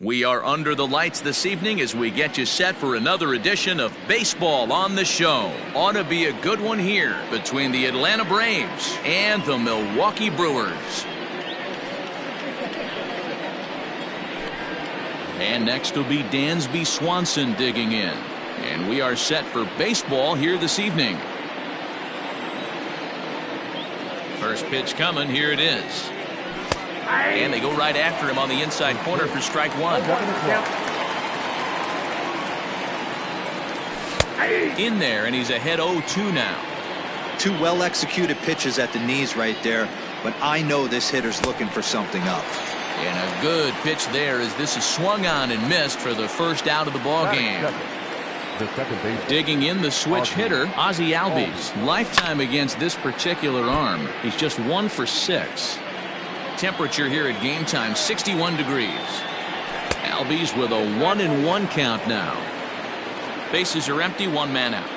We are under the lights this evening as we get you set for another edition of Baseball on the Show. Ought to be a good one here between the Atlanta Braves and the Milwaukee Brewers. And next will be Dansby Swanson digging in. And we are set for baseball here this evening. First pitch coming, here it is. And they go right after him on the inside corner for strike one. In there, and he's ahead 0-2 now. Two well-executed pitches at the knees right there, but I know this hitter's looking for something up. And a good pitch there as this is swung on and missed for the first out of the ball game. Digging in the switch hitter, Ozzie Albies. Lifetime against this particular arm. He's just 1 for 6. Temperature here at game time 61 degrees. Albies with a 1-1 count now. Bases are empty, 1 man out.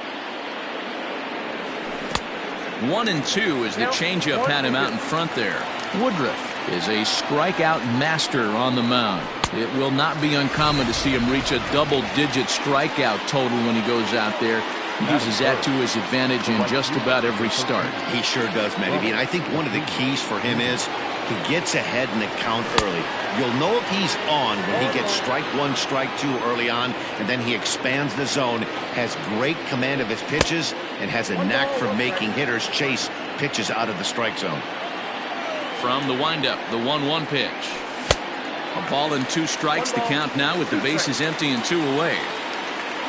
1-2 as the changeup had him out in front there. Woodruff is a strikeout master on the mound. It will not be uncommon to see him reach a double-digit strikeout total when he goes out there. He uses that to his advantage in just about every start. He sure does, Matty. And I think one of the keys for him is he gets ahead in the count early. You'll know if he's on when he gets strike one, strike two early on, and then he expands the zone, has great command of his pitches, and has a knack for making hitters chase pitches out of the strike zone. From the windup, the 1-1 pitch. A ball and 2 strikes, the count now with the bases empty and 2 away.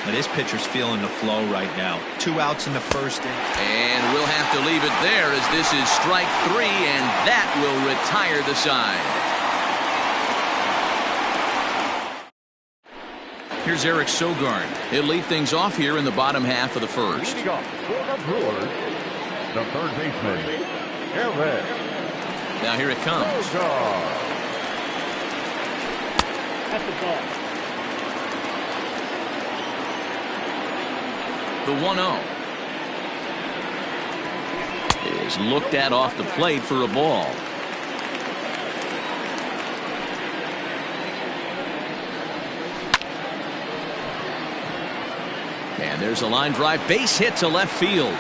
Now this pitcher's feeling the flow right now. 2 outs in the first inning. And we'll have to leave it there as this is strike 3, and that will retire the side. Here's Eric Sogard. He'll lead things off here in the bottom half of the first. Leading off for the Brewers, the third baseman, Eric. Now here it comes. Sogard. That's the ball. The 1-0 is looked at off the plate for a ball. And there's a line drive, base hit to left field.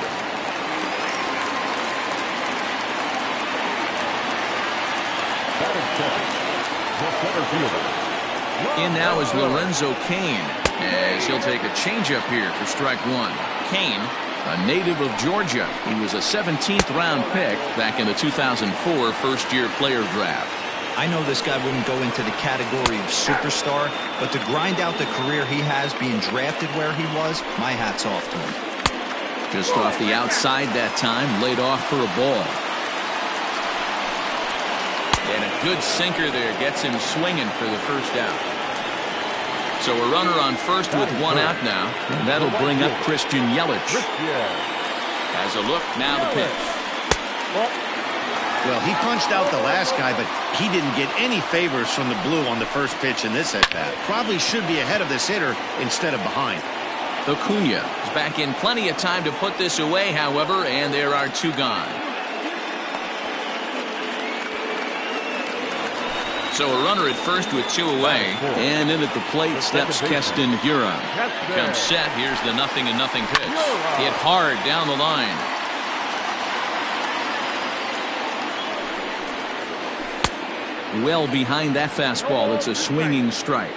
In now is Lorenzo Cain, as he'll take a changeup here for strike 1. Cain, a native of Georgia. He was a 17th round pick back in the 2004 first-year player draft. I know this guy wouldn't go into the category of superstar, but to grind out the career he has being drafted where he was, my hat's off to him. Just off the outside that time, laid off for a ball. And a good sinker there gets him swinging for the first out. So a runner on first with 1 out now, and that'll bring up Christian Yelich. Has a look, now the pitch. Well, he punched out the last guy, but he didn't get any favors from the blue on the first pitch in this at-bat. Probably should be ahead of this hitter instead of behind. Acuna is back in plenty of time to put this away, however, and there are 2 gone. So a runner at first with 2 away, and in at the plate steps Keston Hiura. Becomes set. Here's the 0-0 pitch. Hit hard down the line. Well behind that fastball. It's a swinging strike.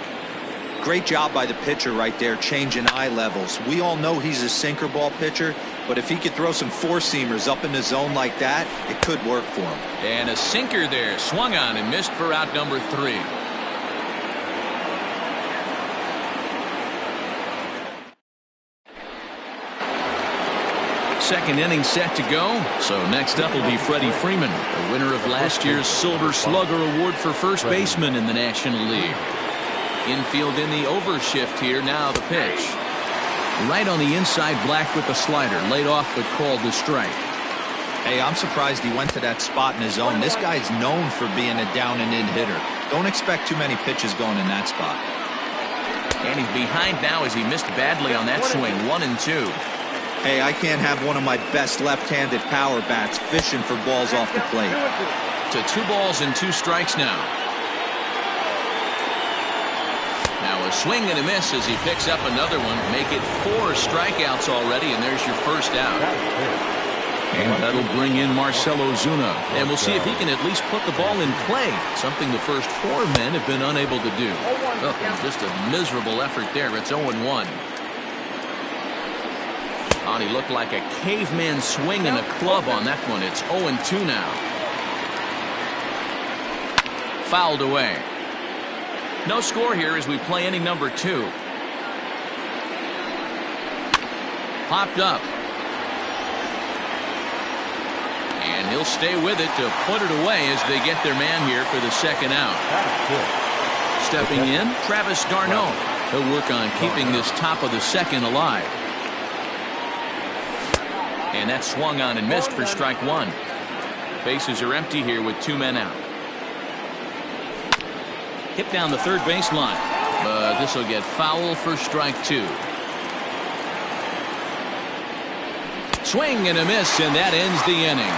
Great job by the pitcher right there, changing eye levels. We all know he's a sinker ball pitcher, but if he could throw some 4-seamers up in the zone like that, it could work for him. And a sinker there, swung on and missed for out number 3. Second inning set to go. So next up will be Freddie Freeman, the winner of last year's Silver Slugger Award for first baseman in the National League. Infield in the overshift here. Now the pitch. Right on the inside, Black with the slider. Laid off but called the strike. Hey, I'm surprised he went to that spot in his zone. This guy's known for being a down-and-in hitter. Don't expect too many pitches going in that spot. And he's behind now as he missed badly on that swing. 1-2. Hey, I can't have one of my best left-handed power bats fishing for balls off the plate. To 2 balls and 2 strikes now. Swing and a miss as he picks up another one. Make it 4 strikeouts already, and there's your first out. And that'll bring in Marcell Ozuna. And we'll see if he can at least put the ball in play, something the first 4 men have been unable to do. Oh, just a miserable effort there. It's 0-1. Oh, he looked like a caveman swinging a club on that one. It's 0-2 now. Fouled away. No score here as we play inning number 2. Popped up. And he'll stay with it to put it away as they get their man here for the second out. Stepping in, Travis d'Arnaud. He'll work on keeping this top of the second alive. And that swung on and missed for strike 1. Bases are empty here with 2 men out. Hit down the third baseline, but this will get foul for strike 2. Swing and a miss, and that ends the inning.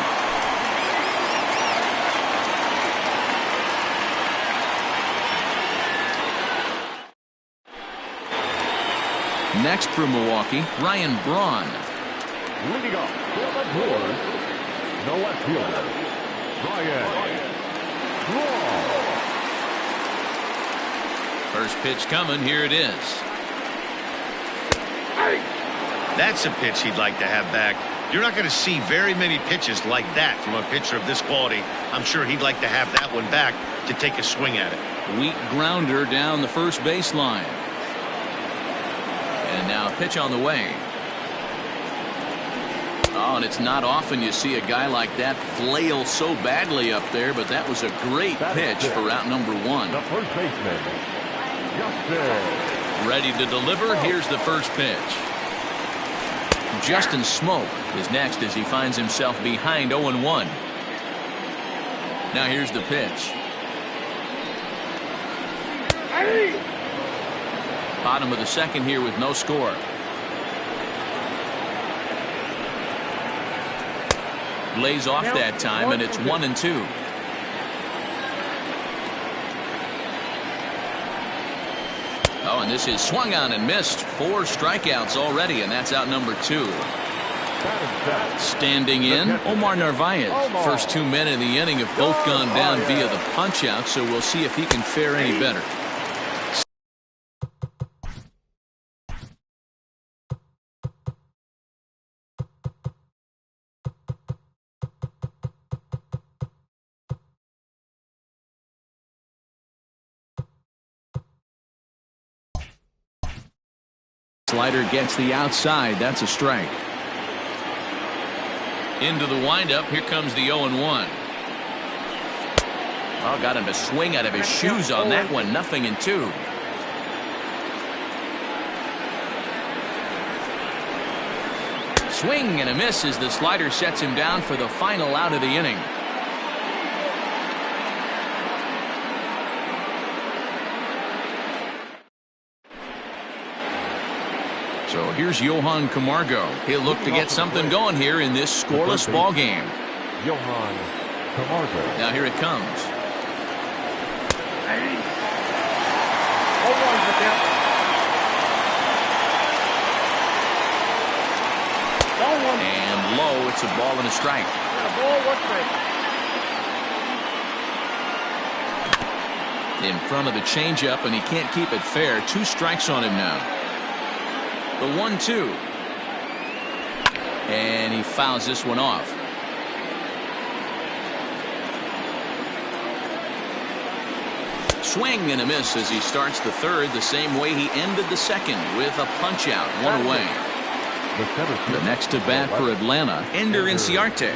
Next for Milwaukee, Ryan Braun. Leading off for the Brewers, the left fielder, Ryan Braun. First pitch coming. Here it is. That's a pitch he'd like to have back. You're not going to see very many pitches like that from a pitcher of this quality. I'm sure he'd like to have that one back to take a swing at it. Weak grounder down the first baseline. And now a pitch on the way. Oh, and it's not often you see a guy like that flail so badly up there, but that was a great pitch for out number 1. The first baseman, Justin. Ready to deliver. Here's the first pitch. Justin Smoak is next as he finds himself behind 0-1. Now here's the pitch. Bottom of the second here with no score. Lays off that time, and it's 1-2. Oh, and this is swung on and missed. 4 strikeouts already, and that's out number 2. Standing in, Omar Narvaez. First 2 men in the inning have both gone down via the punch-out, so we'll see if he can fare any better. Slider gets the outside. That's a strike. Into the windup. Here comes the 0-1. Oh, got him to swing out of his shoes on that one. 0-2. Swing and a miss as the slider sets him down for the final out of the inning. So here's Johan Camargo. He'll look to get something going here in this scoreless ball game. Johan Camargo. Now here it comes. And low. It's a ball and a strike. In front of the changeup, and he can't keep it fair. 2 strikes on him now. The 1-2. And he fouls this one off. Swing and a miss as he starts the third the same way he ended the second with a punch out. 1 away. The next to bat for Atlanta, Ender Inciarte.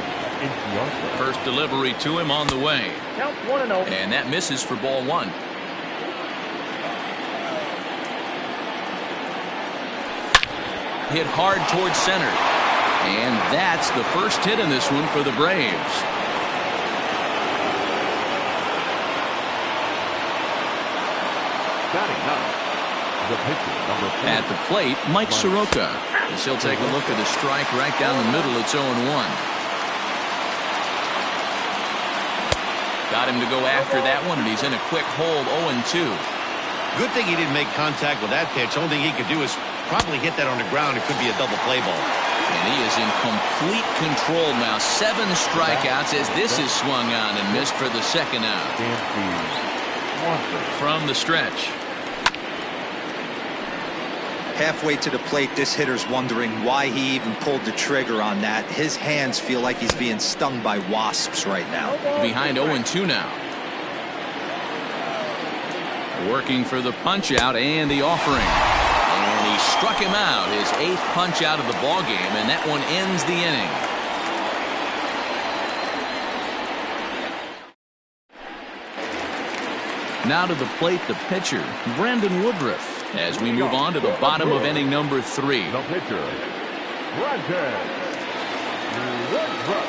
First delivery to him on the way. And that misses for ball 1. Hit hard towards center. And that's the first hit in this one for the Braves. At the plate, Mike Soroka. As he'll take a look at the strike right down the middle. It's 0-1. Got him to go after that one, and he's in a quick hold. 0-2. Good thing he didn't make contact with that pitch. Only thing he could do is probably hit that on the ground. It could be a double play ball. And he is in complete control now. 7 strikeouts as this is swung on and missed for the second out. From the stretch. Halfway to the plate, this hitter's wondering why he even pulled the trigger on that. His hands feel like he's being stung by wasps right now. Behind 0-2 now. Working for the punch out and the offering. And he struck him out, his 8th punch out of the ball game, and that one ends the inning. Now to the plate, the pitcher, Brandon Woodruff, as we move on to the bottom of inning number 3. The pitcher, Brandon Woodruff.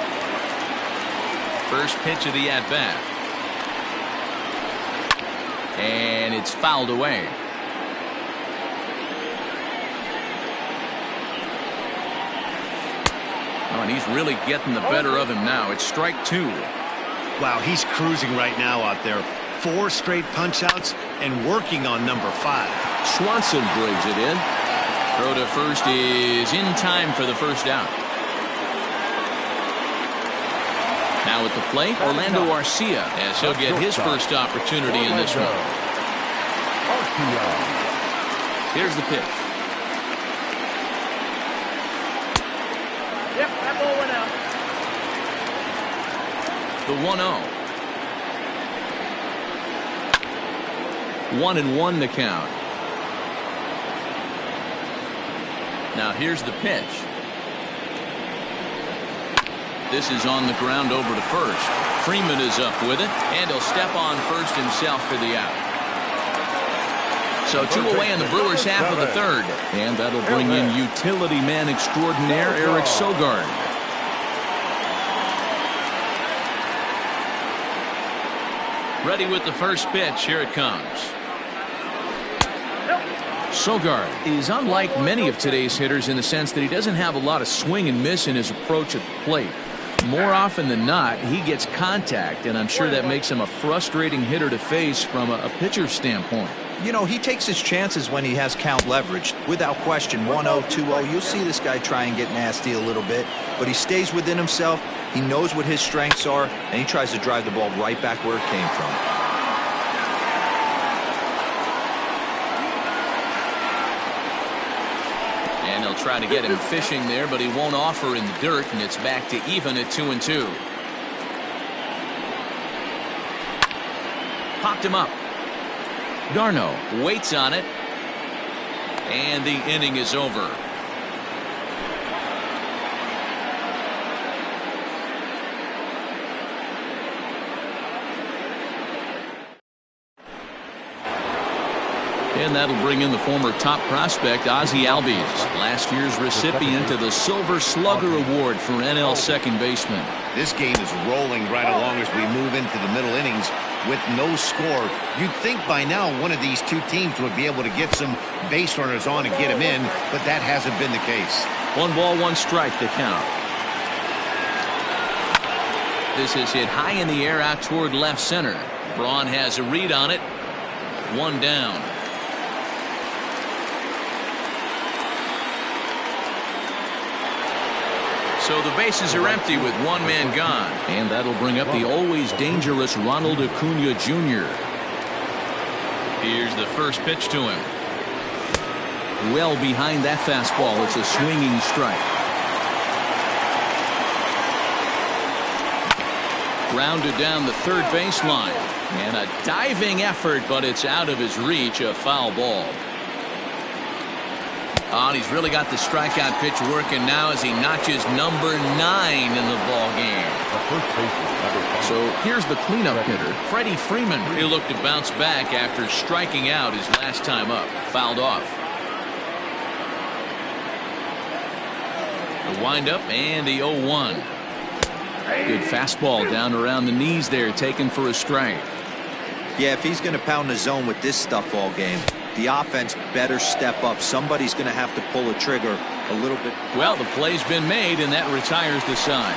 First pitch of the at-bat. And it's fouled away. Oh, and he's really getting the better of him now. It's strike 2. Wow, he's cruising right now out there. 4 straight punch-outs and working on number 5. Swanson brings it in. Throw to first is in time for the first out. Now at the plate, Orlando Arcia, as he'll get his first opportunity in this one. Here's the pitch. Yep, that ball went out. The 1-0. 1-1 the count. Now here's the pitch. This is on the ground over to first. Freeman is up with it, and he'll step on first himself for the out. So 2 away in the Brewers' half of the 3rd. And that'll bring in utility man extraordinaire Eric Sogard. Ready with the first pitch. Here it comes. Sogard is unlike many of today's hitters in the sense that he doesn't have a lot of swing and miss in his approach at the plate. More often than not, he gets contact, and I'm sure that makes him a frustrating hitter to face from a pitcher's standpoint. You know, he takes his chances when he has count leverage. Without question, 1-0, 2-0, you'll see this guy try and get nasty a little bit, but he stays within himself. He knows what his strengths are, and he tries to drive the ball right back where it came from. And they'll try to get him fishing there, but he won't offer in the dirt, and it's back to even at 2-2. Popped him up. Darno waits on it, and the inning is over. And that'll bring in the former top prospect Ozzie Albies, last year's recipient of the Silver Slugger Award for NL second baseman. This game is rolling right along as we move into the middle innings with no score. You'd think by now one of these two teams would be able to get some base runners on and get them in, but that hasn't been the case. 1 ball, 1 strike to count. This is hit high in the air out toward left center. Braun has a read on it. 1 down. So the bases are empty with 1 man gone. And that'll bring up the always dangerous Ronald Acuna Jr. Here's the first pitch to him. Well behind that fastball. It's a swinging strike. Grounded down the third baseline. And a diving effort, but it's out of his reach. A foul ball. Oh, and he's really got the strikeout pitch working now as he notches number 9 in the ball game. So here's the cleanup hitter, Freddie Freeman. He'll look to bounce back after striking out his last time up. Fouled off. The windup and the 0-1. Good fastball down around the knees there, taken for a strike. Yeah, if he's going to pound the zone with this stuff all game, the offense better step up. Somebody's going to have to pull a trigger a little bit. Well, the play's been made, and that retires the side.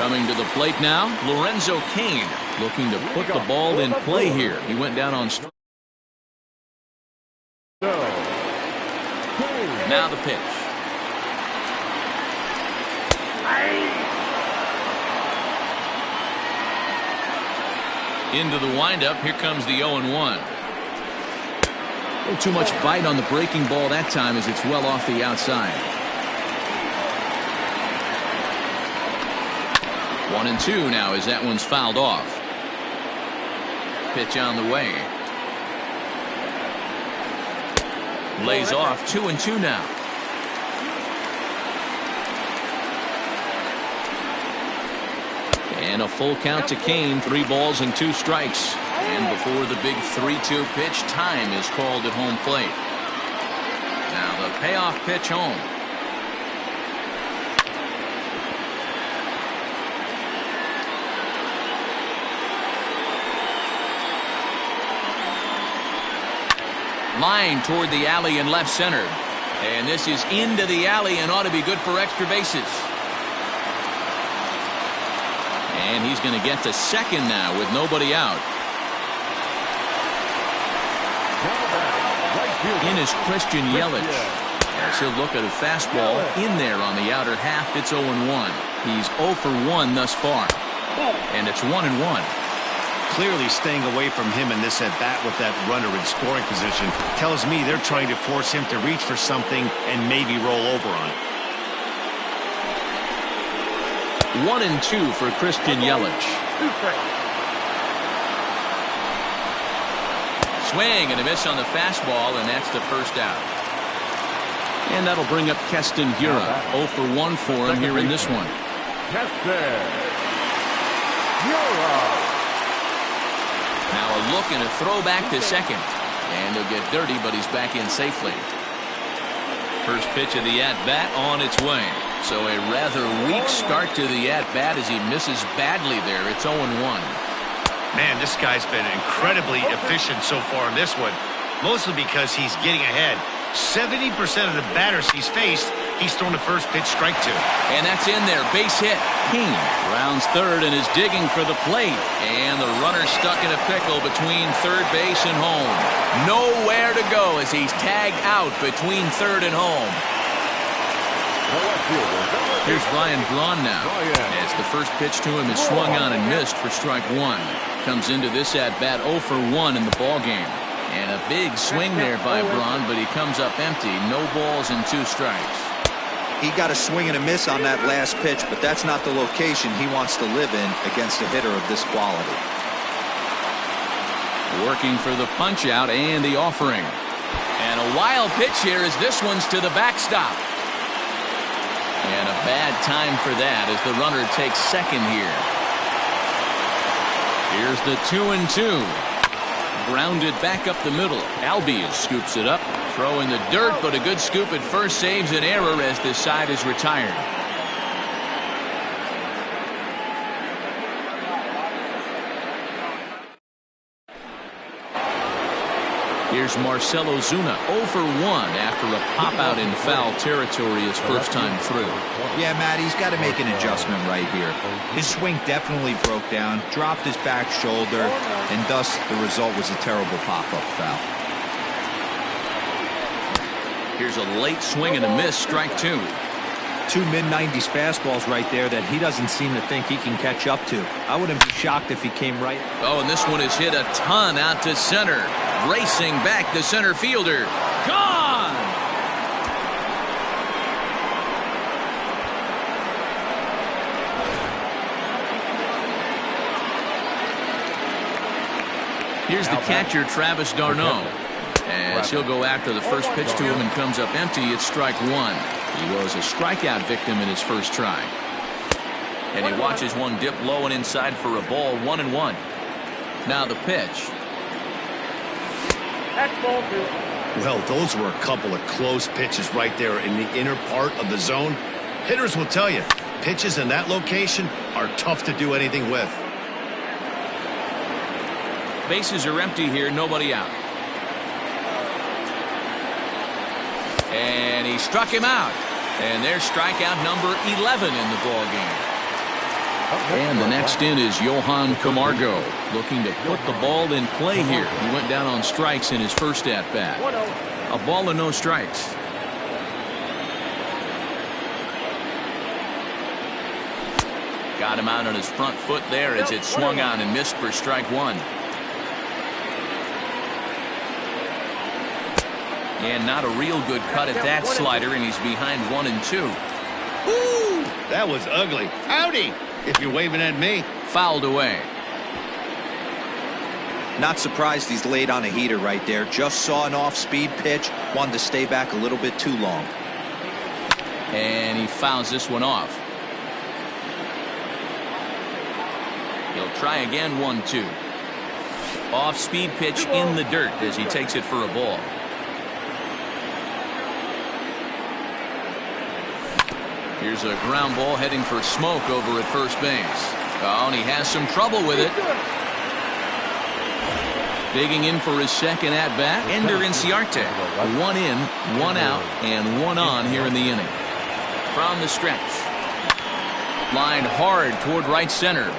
Coming to the plate now, Lorenzo Cain, looking to put the ball in play here. He went down on strike. Now the pitch. Into the windup. Here comes the 0-1. Too much bite on the breaking ball that time as it's well off the outside. 1-2 now as that one's fouled off. Pitch on the way. Lays off. 2-2 now. And a full count to Cain. 3 balls and 2 strikes. And before the big 3-2 pitch, time is called at home plate. Now the payoff pitch home. Line toward the alley in left center. And this is into the alley and ought to be good for extra bases. And he's going to get to second now with nobody out. In is Christian Yelich. As he'll look at a fastball in there on the outer half. It's 0-1. He's 0 for 1 thus far. And it's 1-1. Clearly staying away from him in this at-bat with that runner in scoring position tells me they're trying to force him to reach for something and maybe roll over on it. 1-2 for Christian Yelich. Swing and a miss on the fastball, and that's the first out. And that'll bring up Keston Hiura. 0 for 1 for him here in this one. Keston Hiura. Now a look and a throw back to second. And he'll get dirty, but he's back in safely. First pitch of the at-bat on its way. So a rather weak start to the at-bat as he misses badly there. It's 0-1. Man, this guy's been incredibly efficient so far in this one, mostly because he's getting ahead. 70% of the batters he's faced, he's thrown the first pitch strike to. And that's in there. Base hit. Cain rounds third and is digging for the plate. And the runner stuck in a pickle between third base and home. Nowhere to go as he's tagged out between third and home. Here's Ryan Braun now. As the first pitch to him is swung on and missed for strike 1. Comes into this at-bat 0 for 1 in the ballgame. And a big swing there by Braun, but he comes up empty. No balls and 2 strikes. He got a swing and a miss on that last pitch, but that's not the location he wants to live in against a hitter of this quality. Working for the punch-out and the offering. And a wild pitch here as this one's to the backstop. And a bad time for that as the runner takes second here. Here's the 2-2. Grounded back up the middle. Albies scoops it up. Throw in the dirt, but a good scoop at first saves an error as this side is retired. Here's Marcell Ozuna, 0 for 1 after a pop-out in foul territory his first time through. Yeah, Matt, he's got to make an adjustment right here. His swing definitely broke down, dropped his back shoulder, and thus the result was a terrible pop-up foul. Here's a late swing and a miss, strike 2. 2 mid-90s fastballs right there that he doesn't seem to think he can catch up to. I wouldn't be shocked if he came right. Oh, and this one is hit a ton out to center. Racing back the center fielder. Gone! Here's the catcher, Travis d'Arnaud. As he'll go after the first pitch to him and comes up empty, it's strike 1. He was a strikeout victim in his first try. And he watches one dip low and inside for a ball, 1-1. Now the pitch. Well, those were a couple of close pitches right there in the inner part of the zone. Hitters will tell you, pitches in that location are tough to do anything with. Bases are empty here, nobody out. And he struck him out. And there's strikeout number 11 in the ballgame. And the next in is Johan Camargo, looking to put the ball in play here. He went down on strikes in his first at-bat. A ball and no strikes. Got him out on his front foot there as it swung on and missed for strike one. And not a real good cut at that slider, and he's behind 1-2. Ooh, that was ugly. Howdy, if you're waving at me. Fouled away. Not surprised he's laid on a heater right there. Just saw an off-speed pitch. Wanted to stay back a little bit too long. And he fouls this one off. He'll try again, 1-2. Off-speed pitch in the dirt as he takes it for a ball. Here's a ground ball heading for Smoke over at first base. Oh, and he has some trouble with it. Digging in for his second at-bat, Ender Inciarte. 1 in, 1 out, and 1 on here in the inning. From the stretch. Lined hard toward right center.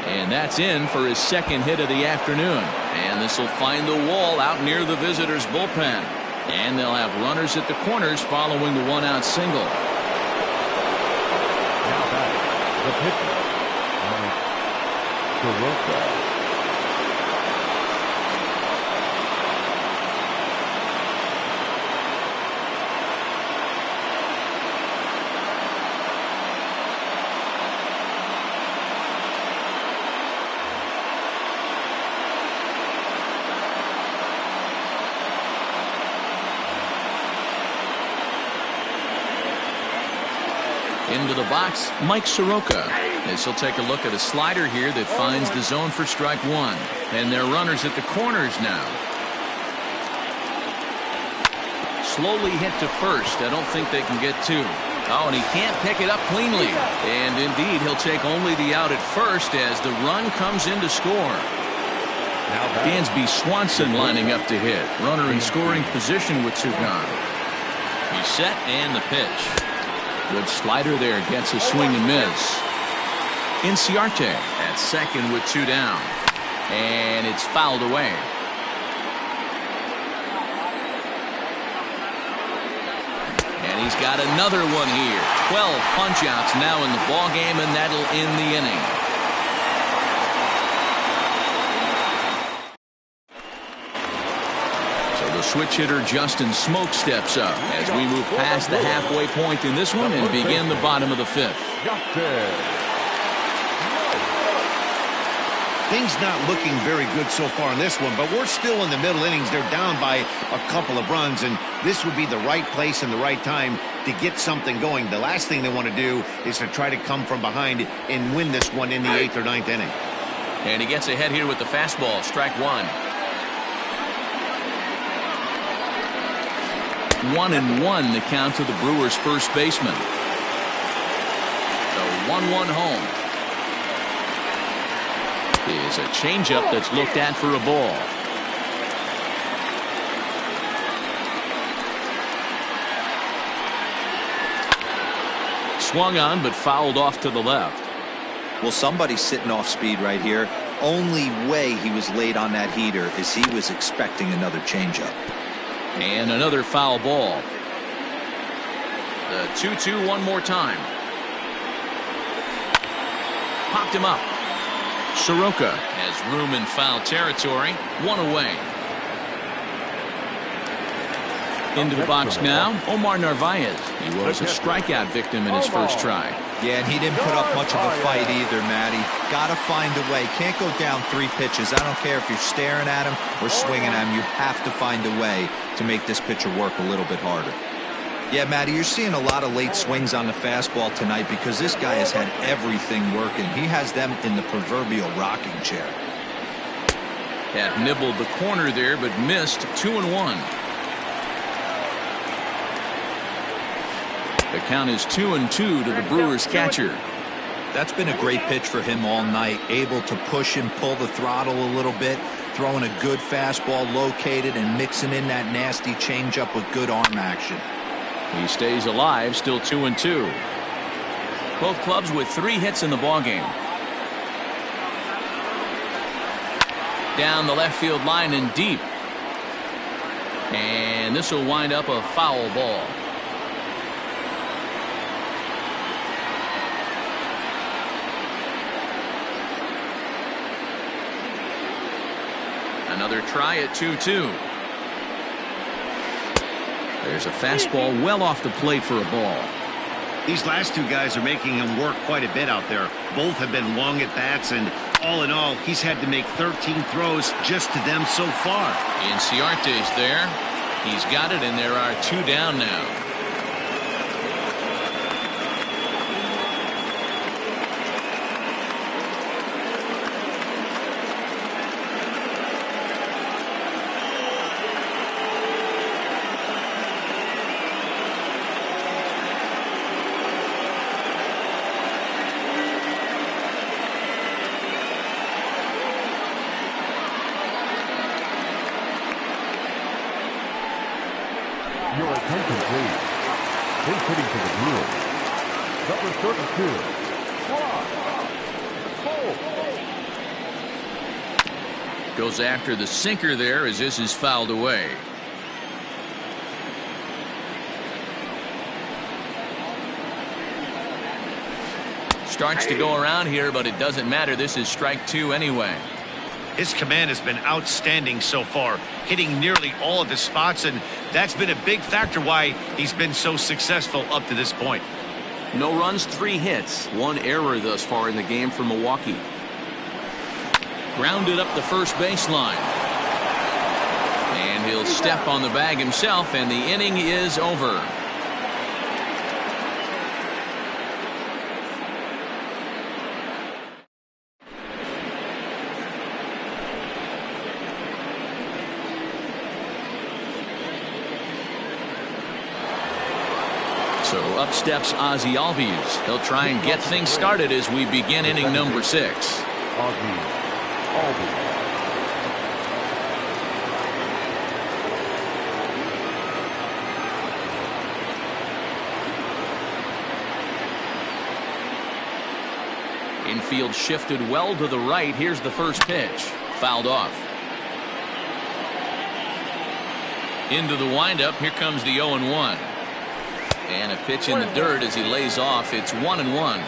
And that's in for his second hit of the afternoon. And this will find the wall out near the visitors' bullpen. And they'll have runners at the corners following the 1-out single. Now back, the pitcher, Soroka. Into the box, Mike Soroka. As he'll take a look at a slider here that finds the zone for strike one. And they're runners at the corners now. Slowly hit to first. I don't think they can get two. Oh, and he can't pick it up cleanly. And indeed, he'll take only the out at first as the run comes in to score. Dansby Swanson lining up to hit. Runner in scoring position with two gone. He's set and the pitch. Good slider there, gets a swing and miss. Inciarte at second with two down. And it's fouled away. And he's got another one here. 12 punch-outs now in the ball game, and that'll end the inning. Switch hitter Justin Smoke steps up as we move past the halfway point in this one and begin the bottom of the fifth. Things not looking very good so far in this one, but we're still in the middle innings. They're down by a couple of runs, and this would be the right place and the right time to get something going. The last thing they want to do is to try to come from behind and win this one in the 8th or 9th inning. And he gets ahead here with the fastball. Strike one. 1-1 the count to the Brewers' first baseman. The 1-1 home. Is a changeup that's looked at for a ball. Swung on but fouled off to the left. Well, somebody's sitting off speed right here. Only way he was late on that heater is he was expecting another changeup. And another foul ball. The 2-2 one more time. Popped him up. Soroka has room in foul territory. One away. Into the box now, Omar Narvaez. He was a strikeout victim in his first try. Yeah, and he didn't put up much of a fight either, Matty. Got to find a way. Can't go down 3 pitches. I don't care if you're staring at him or swinging at him. You have to find a way to make this pitcher work a little bit harder. Yeah, Matty, you're seeing a lot of late swings on the fastball tonight because this guy has had everything working. He has them in the proverbial rocking chair. Had nibbled the corner there, but missed. 2-1. The count is 2-2 to the Brewers catcher. That's been a great pitch for him all night. Able to push and pull the throttle a little bit. Throwing a good fastball located and mixing in that nasty changeup with good arm action. He stays alive, still 2-2. Both clubs with 3 hits in the ballgame. Down the left field line and deep. And this will wind up a foul ball. Another try at 2-2. There's a fastball well off the plate for a ball. These last 2 guys are making him work quite a bit out there. Both have been long at bats, and all in all, he's had to make 13 throws just to them so far. Inciarte's there. He's got it, and there are 2 down now. Your attention, please. Base hitting to the field. Number 32. Goes after the sinker there as this is fouled away. Starts to go around here, but it doesn't matter. This is strike 2 anyway. His command has been outstanding so far, hitting nearly all of his spots, and that's been a big factor why he's been so successful up to this point. No runs, 3 hits, 1 error thus far in the game for Milwaukee. Grounded up the first baseline. And he'll step on the bag himself, and the inning is over. So up steps Ozzie Albies. He'll try and get things started as we begin inning number 6. Infield shifted well to the right. Here's the first pitch. Fouled off. Into the windup. Here comes the 0-1. And a pitch in the dirt as he lays off. It's 1-1.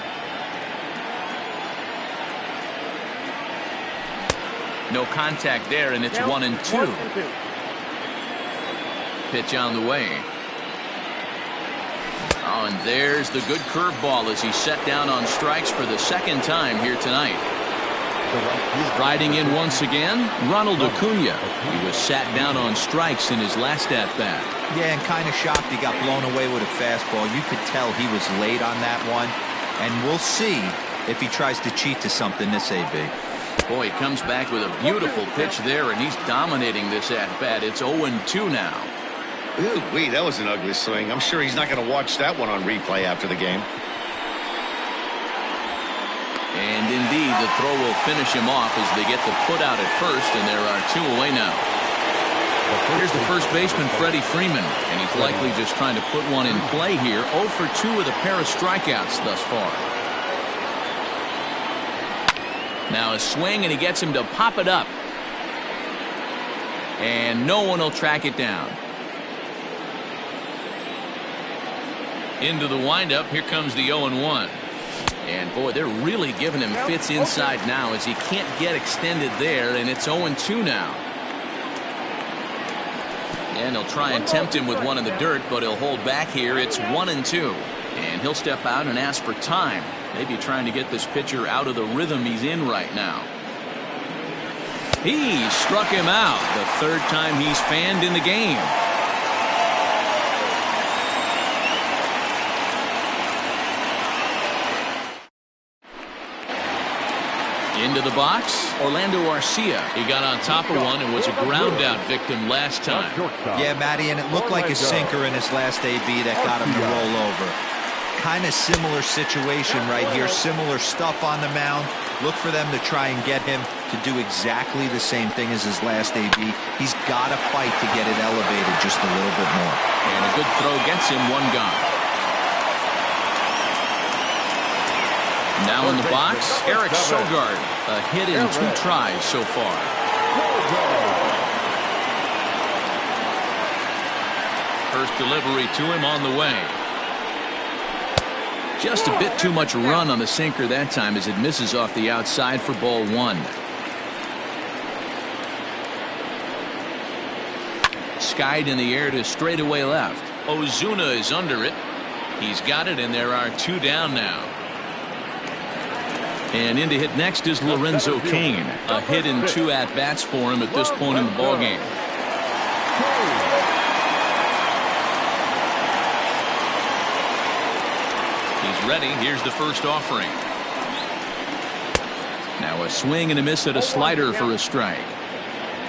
No contact there, and it's 1-2. Pitch on the way. Oh, and there's the good curveball as he's set down on strikes for the second time here tonight. Riding in once again, Ronald Acuna. He was sat down on strikes in his last at-bat. Yeah, and kind of shocked he got blown away with a fastball. You could tell he was late on that one. And we'll see if he tries to cheat to something this AB. Boy, he comes back with a beautiful pitch there, and he's dominating this at-bat. It's 0-2 now. Ooh, that was an ugly swing. I'm sure he's not going to watch that one on replay after the game. And indeed, the throw will finish him off as they get the put out at first, and there are 2 away now. Here's the first baseman, Freddie Freeman, and he's likely just trying to put one in play here. 0 for 2 with a pair of strikeouts thus far. Now a swing, and he gets him to pop it up. And no one will track it down. Into the windup. Here comes the 0-1. And boy, they're really giving him fits inside now as he can't get extended there, and it's 0-2 now. And he'll try and tempt him with one in the dirt, but he'll hold back here. It's 1-2. And he'll step out and ask for time. Maybe trying to get this pitcher out of the rhythm he's in right now. He struck him out. The 3rd time he's fanned in the game. Into the box, Orlando Arcia. He got on top of one and was a ground out victim last time. Yeah, Matty, and it looked like a sinker in his last AB that got him to roll over. Kind of similar situation right here. Similar stuff on the mound. Look for them to try and get him to do exactly the same thing as his last AB. He's got to fight to get it elevated just a little bit more. And a good throw gets him 1 gone. Now in the box, Eric Sogard. A hit in 2 tries so far. First delivery to him on the way. Just a bit too much run on the sinker that time as it misses off the outside for ball 1. Skied in the air to straightaway left. Ozuna is under it. He's got it, and there are 2 down now. And in to hit next is Lorenzo Cain. A hit in 2 at-bats for him at this point in the ballgame. He's ready. Here's the first offering. Now a swing and a miss at a slider for a strike.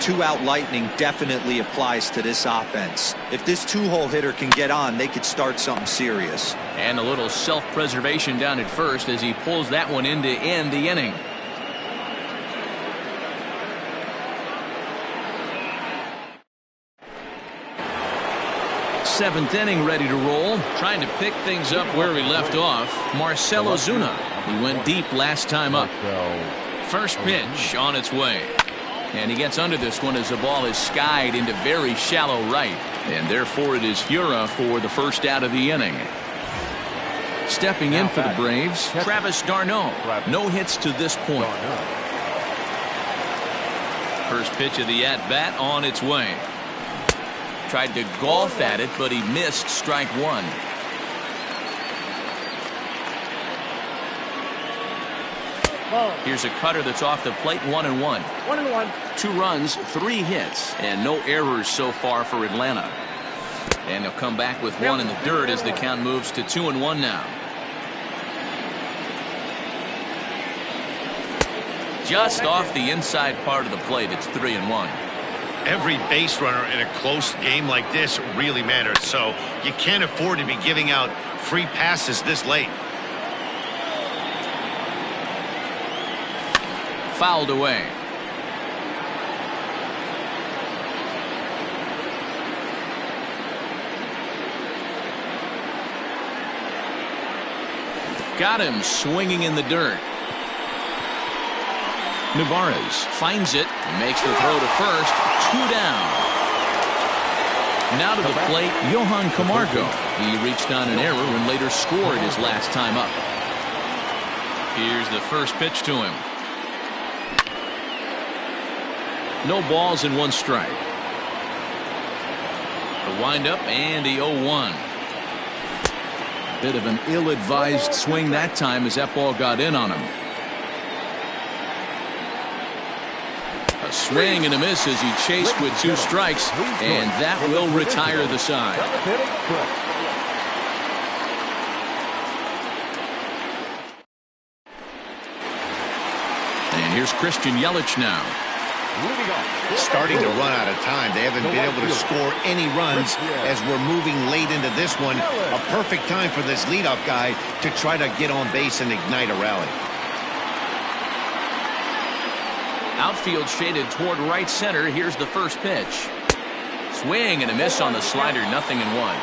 2-out lightning definitely applies to this offense. If this 2-hole hitter can get on, they could start something serious. And a little self-preservation down at first as he pulls that one in to end the inning. Seventh inning ready to roll. Trying to pick things up where he left off. Marcell Ozuna. He went deep last time up. First pitch on its way. And he gets under this one as the ball is skied into very shallow right. And therefore it is Hiura for the first out of the inning. Stepping in for the Braves, Travis d'Arnaud. No hits to this point. First pitch of the at-bat on its way. Tried to golf at it, but he missed strike 1. Here's a cutter that's off the plate, 1-1. 1-1. 2 runs, 3 hits, and no errors so far for Atlanta. And they'll come back with 1 in the dirt as the count moves to 2-1 now. Just off the inside part of the plate, it's 3-1. Every base runner in a close game like this really matters, so you can't afford to be giving out free passes this late. Fouled away. Got him swinging in the dirt. Nevarez finds it, makes the throw to first, 2 down. Now to the plate, Johan Camargo. He reached on an error and later scored his last time up. Here's the first pitch to him. No balls and 1 strike. The windup and the 0-1. Bit of an ill-advised swing that time as that ball got in on him. A swing and a miss as he chased with 2 strikes, and that will retire the side. And here's Christian Yelich now. Starting to run out of time. They haven't been able to score any runs as we're moving late into this one. A perfect time for this leadoff guy to try to get on base and ignite a rally. Outfield shaded toward right center. Here's the first pitch. Swing and a miss on the slider. 0-1.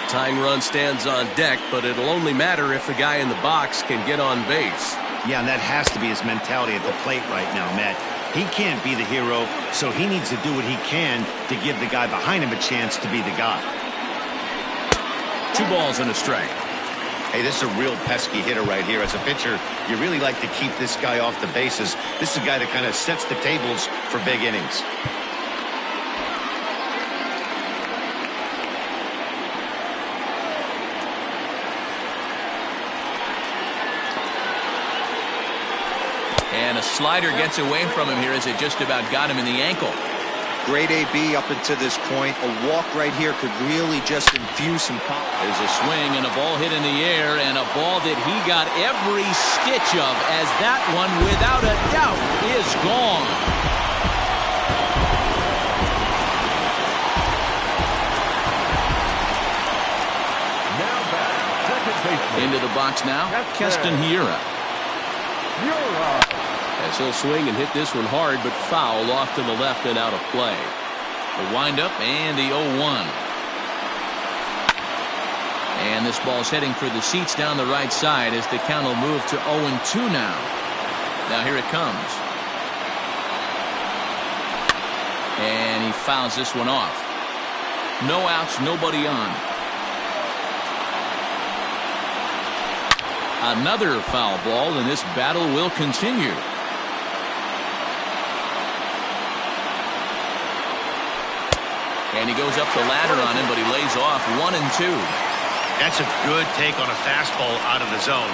Tying run stands on deck, but it'll only matter if the guy in the box can get on base. Yeah, and that has to be his mentality at the plate right now, Matt. He can't be the hero, so he needs to do what he can to give the guy behind him a chance to be the guy. 2 balls and a strike. Hey, this is a real pesky hitter right here. As a pitcher, you really like to keep this guy off the bases. This is a guy that kind of sets the tables for big innings. And a slider gets away from him here as it just about got him in the ankle. Great AB up until this point. A walk right here could really just infuse some power. There's a swing and a ball hit in the air, and a ball that he got every stitch of, as that one, without a doubt, is gone. Into the box now, Keston Hiura. As he'll swing and hit this one hard, but foul off to the left and out of play. The windup and the 0-1. And this ball's heading for the seats down the right side as the count will move to 0-2 now. Now here it comes. And he fouls this one off. No outs, nobody on. Another foul ball, and this battle will continue. And he goes up the ladder on him, but he lays off 1-2. That's a good take on a fastball out of the zone.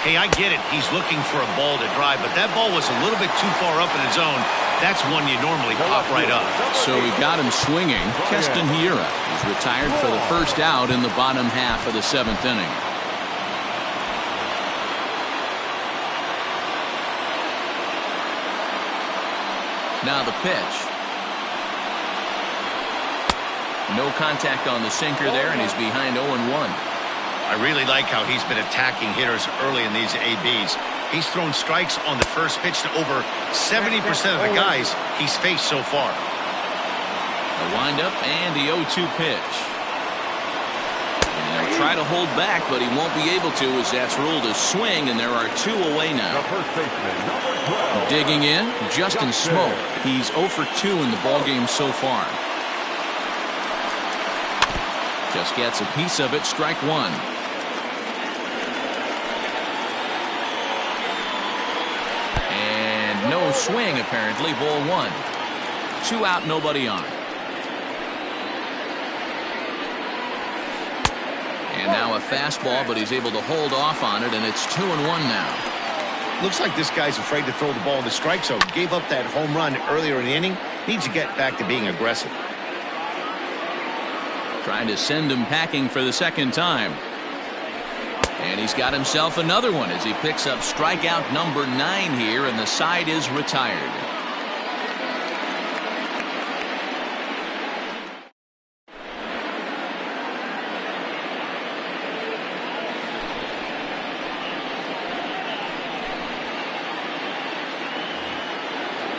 Hey, I get it. He's looking for a ball to drive, but that ball was a little bit too far up in the zone. That's one you normally pop right up. So he got him swinging. Keston Hiura is retired for the first out in the bottom half of the 7th inning. Now the pitch. No contact on the sinker there, and he's behind 0-1. I really like how he's been attacking hitters early in these ABs. He's thrown strikes on the first pitch to over 70% of the guys he's faced so far. The windup and the 0-2 pitch. And he'll try to hold back, but he won't be able to as that's ruled a swing, and there are 2 away now. Digging in, Justin Smoak. He's 0 for 2 in the ballgame so far. Just gets a piece of it, strike 1. And no swing apparently, ball 1. 2 out, nobody on. And now a fastball, but he's able to hold off on it, and it's 2-1 now. Looks like this guy's afraid to throw the ball in the strike zone. Gave up that home run earlier in the inning. Needs to get back to being aggressive. Trying to send him packing for the second time. And he's got himself another one as he picks up strikeout number 9 here, and the side is retired.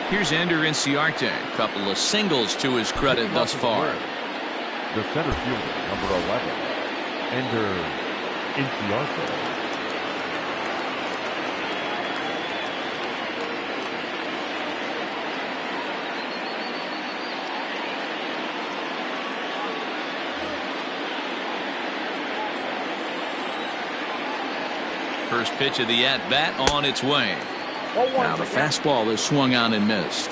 Here's Ender Inciarte. A couple of singles to his credit thus far. The center fielder, number 11, Ender Inciarte. First pitch of the at-bat on its way. Now the fastball is swung on and missed.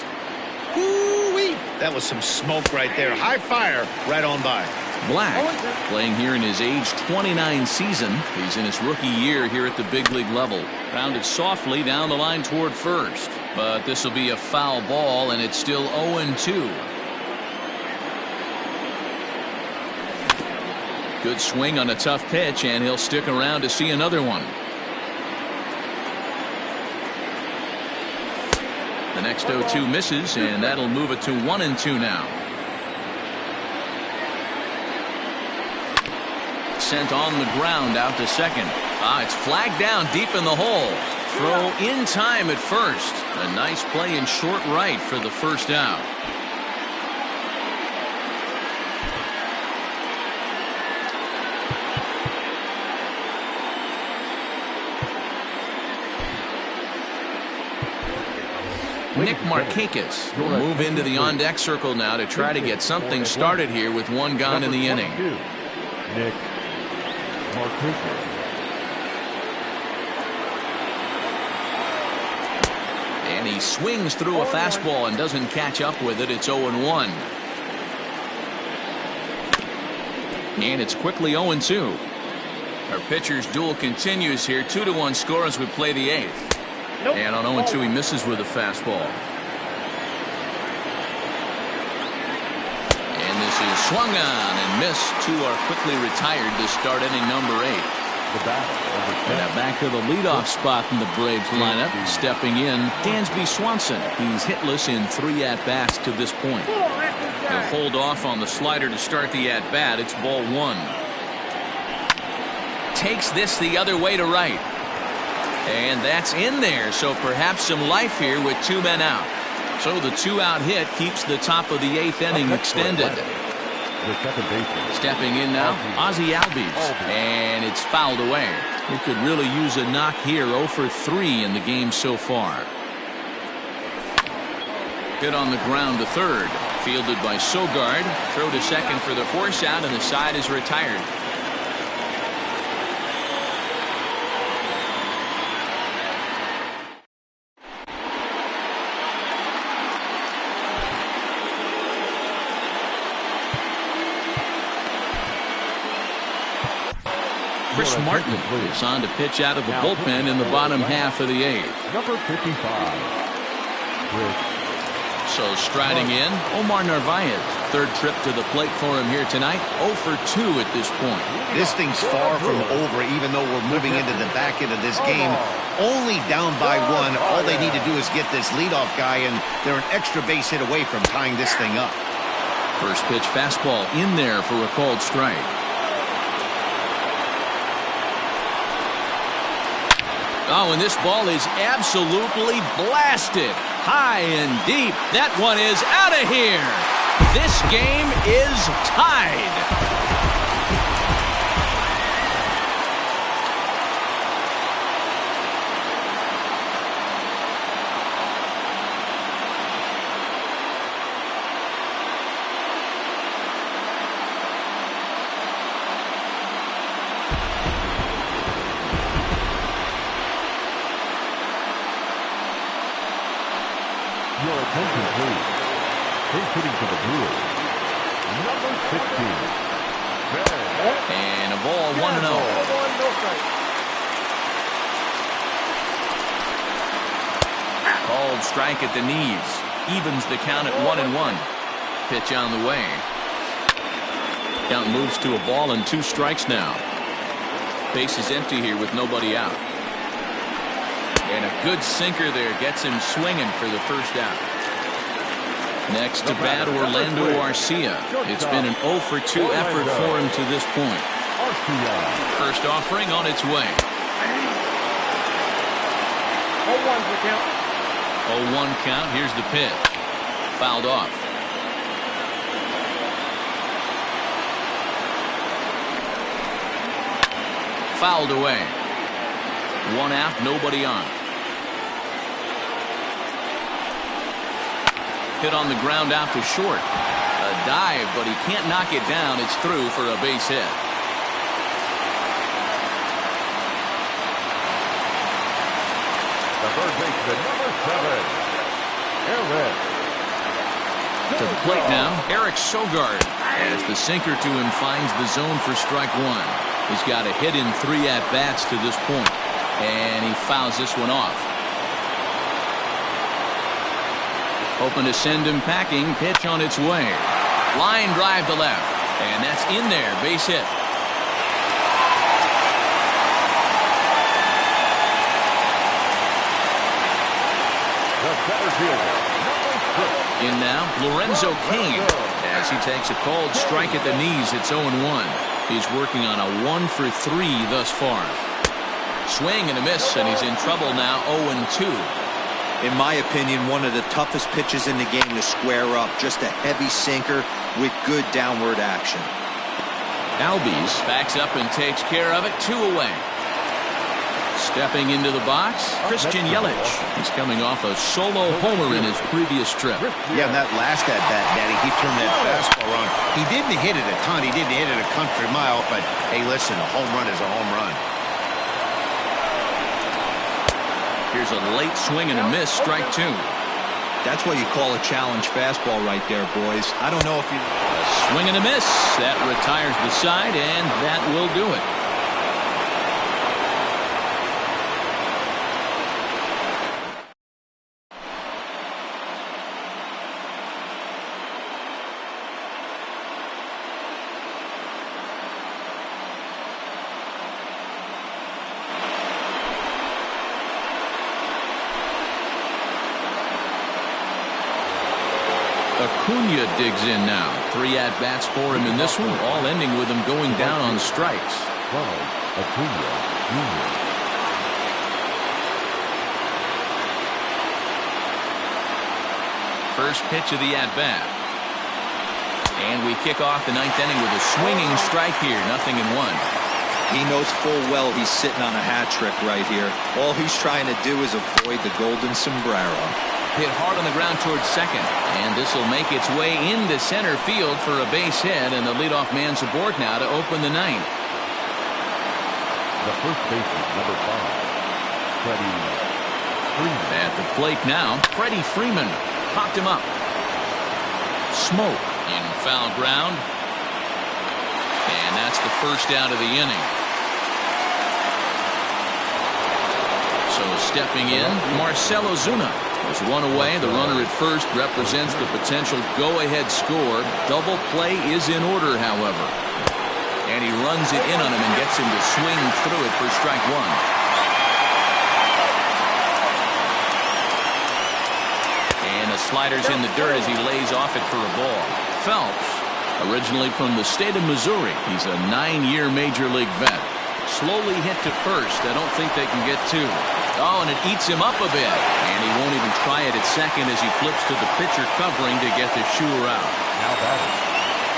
Woo-wee. That was some smoke right there. High fire right on by. Black playing here in his age 29 season. He's in his rookie year here at the big league level. Rounded softly down the line toward first, but this will be a foul ball, and it's still 0-2. Good swing on a tough pitch, and he'll stick around to see another one. The next 0-2 misses, and that'll move it to 1-2 now. Sent on the ground out to second. It's flagged down deep in the hole. Throw in time at first. A nice play in short right for the first out. Nick Markakis will move into the on-deck circle now to try to get something started here with one gone in the inning. Nick Markakis. And he swings through a fastball and doesn't catch up with it. It's 0-1. And it's quickly 0-2. Our pitcher's duel continues here. 2-1 score as we play the 8th. And on 0-2 he misses with a fastball. And this is swung on and missed. 2 are quickly retired to start inning number 8. And now back to the leadoff spot in the Braves lineup. Stepping in, Dansby Swanson. He's hitless in 3 at-bats to this point. He'll hold off on the slider to start the at-bat. It's ball 1. Takes this the other way to right. And that's in there, so perhaps some life here with 2 men out. So the 2-out hit keeps the top of the 8th inning extended. The second baseman. Stepping in now, Ozzie Albies. And it's fouled away. He could really use a knock here. 0 for 3 in the game so far. Hit on the ground to third. Fielded by Sogard. Throw to second for the force out, and the side is retired. Chris Martin is on to pitch out of the bullpen in the bottom half of the 8th. Number 55. Chris. So striding in, Omar Narvaez. Third trip to the plate for him here tonight. 0 for 2 at this point. This thing's far from over, even though we're moving into the back end of this game. Only down by 1. All they need to do is get this leadoff guy, and they're an extra base hit away from tying this thing up. First pitch fastball in there for a called strike. Oh, and this ball is absolutely blasted. High and deep. That one is out of here. This game is tied. Your attention, please. He's hitting for the Brewers. Number 16. And a ball 1-0. Called strike at the knees. Evens the count at 1-1. Pitch on the way. Count moves to a ball and 2 strikes now. Base is empty here with nobody out. And a good sinker there gets him swinging for the first out. Next to bat, Orlando Arcia. It's been an 0 for 2 effort for him to this point. First offering on its way. 0-1 count. Here's the pitch. Fouled off. Fouled away. 1 out, nobody on. Hit on the ground out to short. A dive, but he can't knock it down. It's through for a base hit. The third baseman, number 7. Eric. To the plate now, Eric Sogard. As the sinker to him finds the zone for strike 1. He's got a hit in 3 at-bats to this point. And he fouls this one off. Hoping to send him packing. Pitch on its way. Line drive to left. And that's in there. Base hit. The center fielder, number 6. In now, Lorenzo Cain. As he takes a called strike at the knees, it's 0-1. He's working on a 1 for 3 thus far. Swing and a miss, and he's in trouble now. 0-2. In my opinion, one of the toughest pitches in the game to square up. Just a heavy sinker with good downward action. Albies backs up and takes care of it. 2 away. Stepping into the box, Christian Yelich. He's coming off a solo homer in his previous trip. Yeah, and that last at-bat, Daddy, he turned that fastball around. He didn't hit it a ton. He didn't hit it a country mile, but hey, listen, a home run is a home run. Here's a late swing and a miss, strike 2. That's what you call a challenge fastball right there, boys. I don't know if you... A swing and a miss. That retires the side, and that will do it. Acuna digs in now. 3 at-bats for him in this one, all ending with him going down on strikes. Ronald Acuna Jr. First pitch of the at-bat. And we kick off the 9th inning with a swinging strike here. 0-1. He knows full well he's sitting on a hat trick right here. All he's trying to do is avoid the golden sombrero. Hit hard on the ground towards second. And this will make its way into center field for a base hit. And the leadoff man's aboard now to open the 9th. The first baseman, number 5, Freddie Freeman. At the plate now, Freddie Freeman popped him up. Smoke in foul ground. And that's the first out of the inning. So stepping in, Marcell Ozuna. There's one away. The runner at first represents the potential go-ahead score. Double play is in order, however. And he runs it in on him and gets him to swing through it for strike one. And the slider's in the dirt as he lays off it for a ball. Phelps, originally from the state of Missouri. He's a 9-year Major League vet. Slowly hit to first. I don't think they can get two. Oh, and it eats him up a bit. And he won't even try it at second as he flips to the pitcher covering to get the shooter out. Now batting.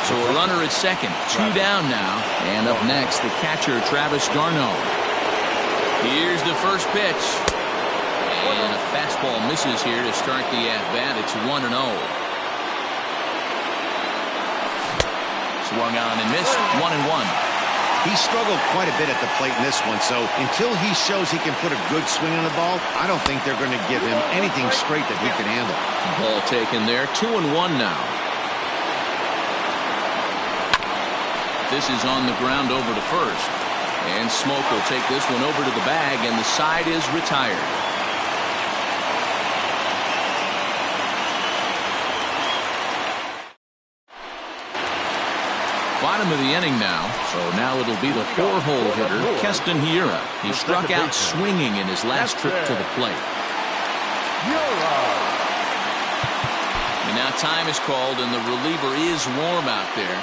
So a runner at second. 2 down now. And up next, the catcher, Travis d'Arnaud. Here's the first pitch. And a fastball misses here to start the at-bat. It's 1-0. Swung on and missed. 1-1. He struggled quite a bit at the plate in this one, so until he shows he can put a good swing on the ball, I don't think they're going to give him anything straight that he can handle. Ball taken there. 2-1 now. This is on the ground over to first. And Smoke will take this one over to the bag, and the side is retired. Bottom of the inning now, so now it'll be the 4-hole hitter, Keston Hiura. He struck out swinging in his last trip to the plate. And now time is called, and the reliever is warm out there.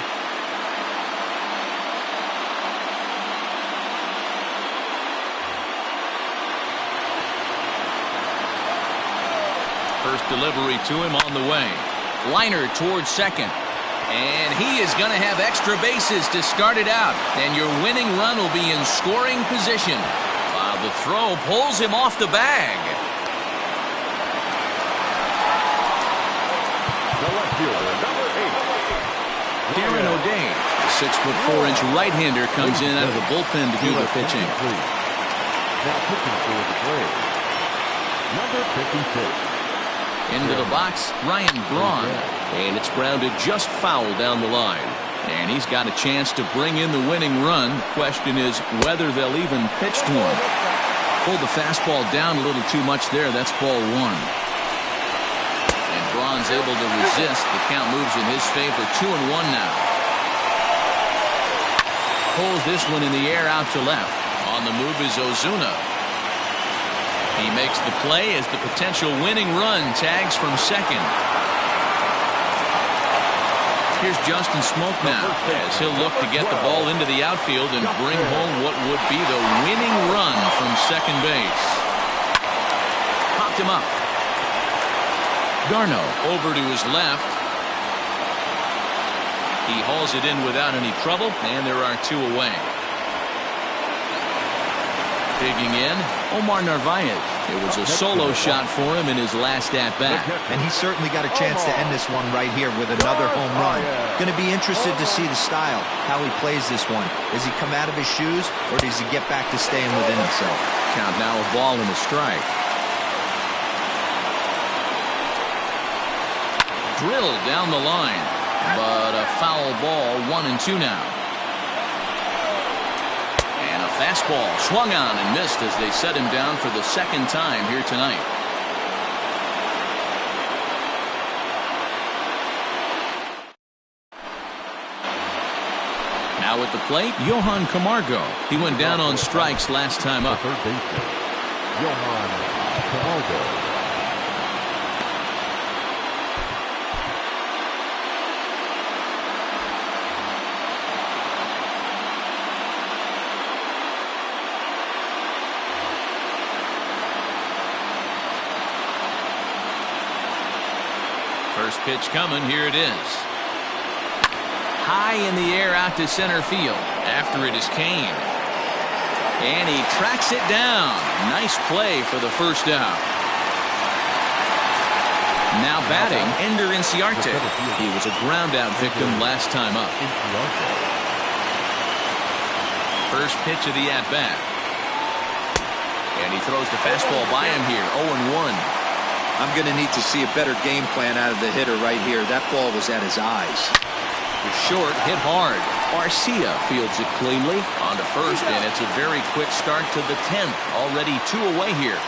First delivery to him on the way. Liner towards second. And he is going to have extra bases to start it out. And your winning run will be in scoring position. While the throw pulls him off the bag. The left fielder, number 8. Darren O'Day, the 6'4" right-hander, comes in out of the bullpen to do the pitching. Now pitching for the Braves, number 56. Into the box, Ryan Braun. And it's grounded just foul down the line. And he's got a chance to bring in the winning run. The question is whether they'll even pitch to him. Pulled the fastball down a little too much there. That's ball 1. And Braun's able to resist. The count moves in his favor. 2-1 now. Pulls this one in the air out to left. On the move is Ozuna. He makes the play as the potential winning run tags from second. Here's Justin Smoke now as he'll look to get the ball into the outfield and bring home what would be the winning run from second base. Popped him up. d'Arnaud over to his left. He hauls it in without any trouble, and there are 2 away. Digging in, Omar Narvaez. It was a solo shot for him in his last at-bat. And he certainly got a chance to end this one right here with another home run. Going to be interested to see the style, how he plays this one. Does he come out of his shoes, or does he get back to staying within himself? Count now a ball and a strike. Drilled down the line, but a foul ball, 1-2 now. Fastball swung on and missed as they set him down for the second time here tonight. Now at the plate, Johan Camargo. He went down on strikes last time up. Third baseman, Johan Camargo. First pitch coming. Here it is. high in the air out to center field. After it is Kane. And he tracks it down. Nice play for the first out. Now batting, Ender Inciarte. He was a ground out victim last time up. First pitch of the at-bat. And he throws the fastball by him here, 0-1. I'm going to need to see a better game plan out of the hitter right here. That ball was at his eyes. Short, hit hard. Arcia fields it cleanly on to first, and it's a very quick start to the 10th. Already 2 away here.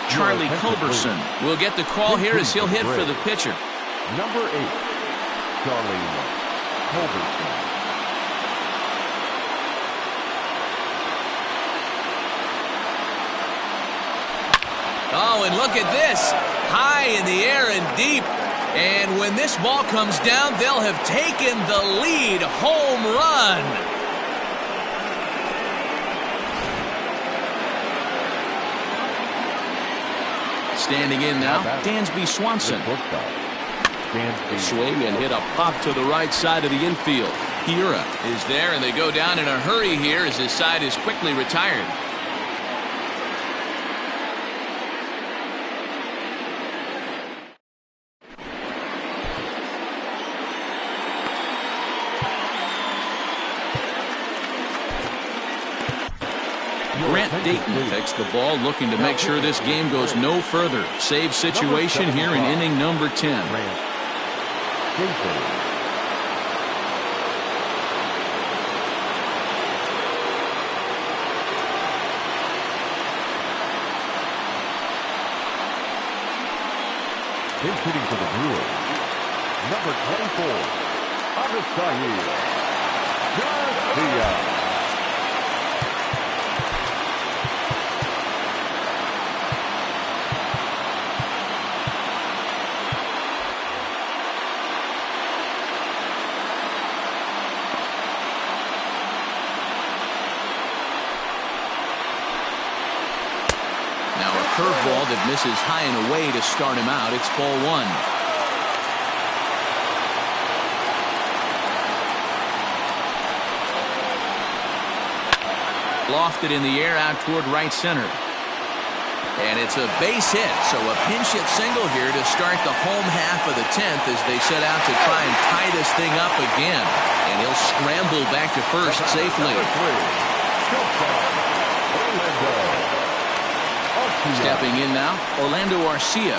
Charlie Culberson will get the call here as he'll hit for the pitcher. Number 8, Charlie Culberson. Oh, and look at this. High in the air and deep. And when this ball comes down, they'll have taken the lead. Home run. Standing in now, Dansby Swanson. Swing and hit a pop to the right side of the infield. Hiura is there, and they go down in a hurry here as his side is quickly retired. Grant Dayton takes the ball, looking to make sure this game goes no further. Save situation here in inning number 10. Hitting for the Brewers, number 24, Avisail Garcia. Curveball that misses high and away to start him out. It's ball 1. Lofted in the air out toward right center. And it's a base hit, so a pinch hit single here to start the home half of the 10th as they set out to try and tie this thing up again. And he'll scramble back to first safely. Stepping in now, Orlando Arcia.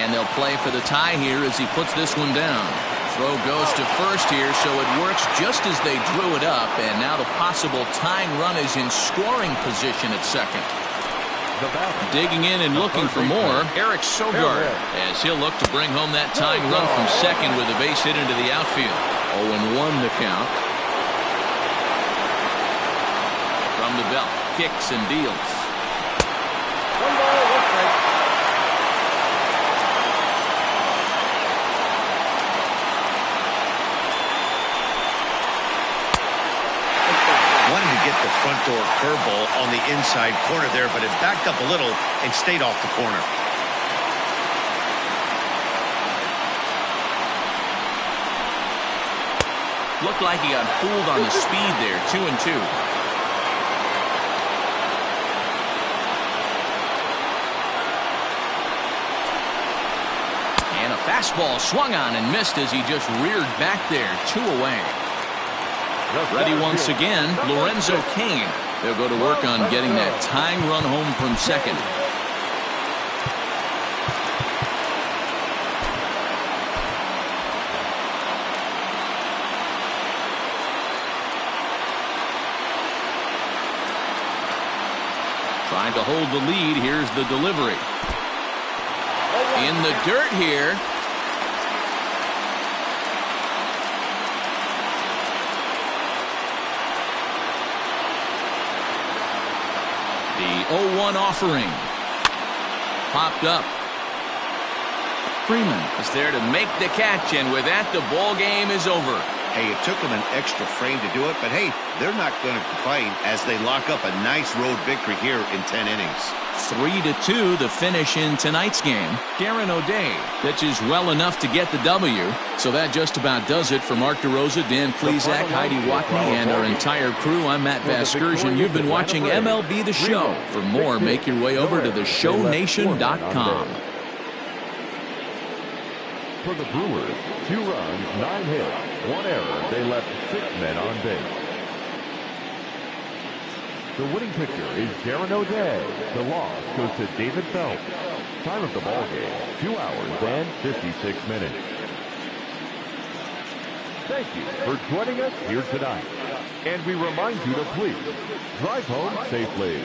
And they'll play for the tie here as he puts this one down. Throw goes to first here, so it works just as they drew it up. And now the possible tying run is in scoring position at second. Digging in and looking for more, Eric Sogard, as he'll look to bring home that tying run from second with a base hit into the outfield. 0-1 the count. From the belt, kicks and deals. Wanted to get the front door curveball on the inside corner there, but it backed up a little and stayed off the corner. Looked like he got fooled on the speed there. 2-2. And a fastball swung on and missed as he just reared back there. 2 away. Ready once again, Lorenzo Cain. They'll go to work on getting that tying run home from second. Trying to hold the lead. Here's the delivery. In the dirt here. The 0-1 offering. Popped up. Freeman is there to make the catch, and with that, the ball game is over. Hey, it took them an extra frame to do it, but hey, they're not going to complain as they lock up a nice road victory here in 10 innings. 3-2 the finish in tonight's game. Darren O'Day pitches well enough to get the W. So that just about does it for Mark DeRosa, Dan Plesac, Heidi Watney, and our entire crew. I'm Matt Vasgersian. You've been watching MLB The Show. For more, make your way over to theshownation.com. For the Brewers, 2 runs, 9 hits, 1 error. They left 6 men on base. The winning pitcher is Darren O'Day. The loss goes to David Phelps. Time of the ball game, 2 hours and 56 minutes. Thank you for joining us here tonight. And we remind you to please drive home safely.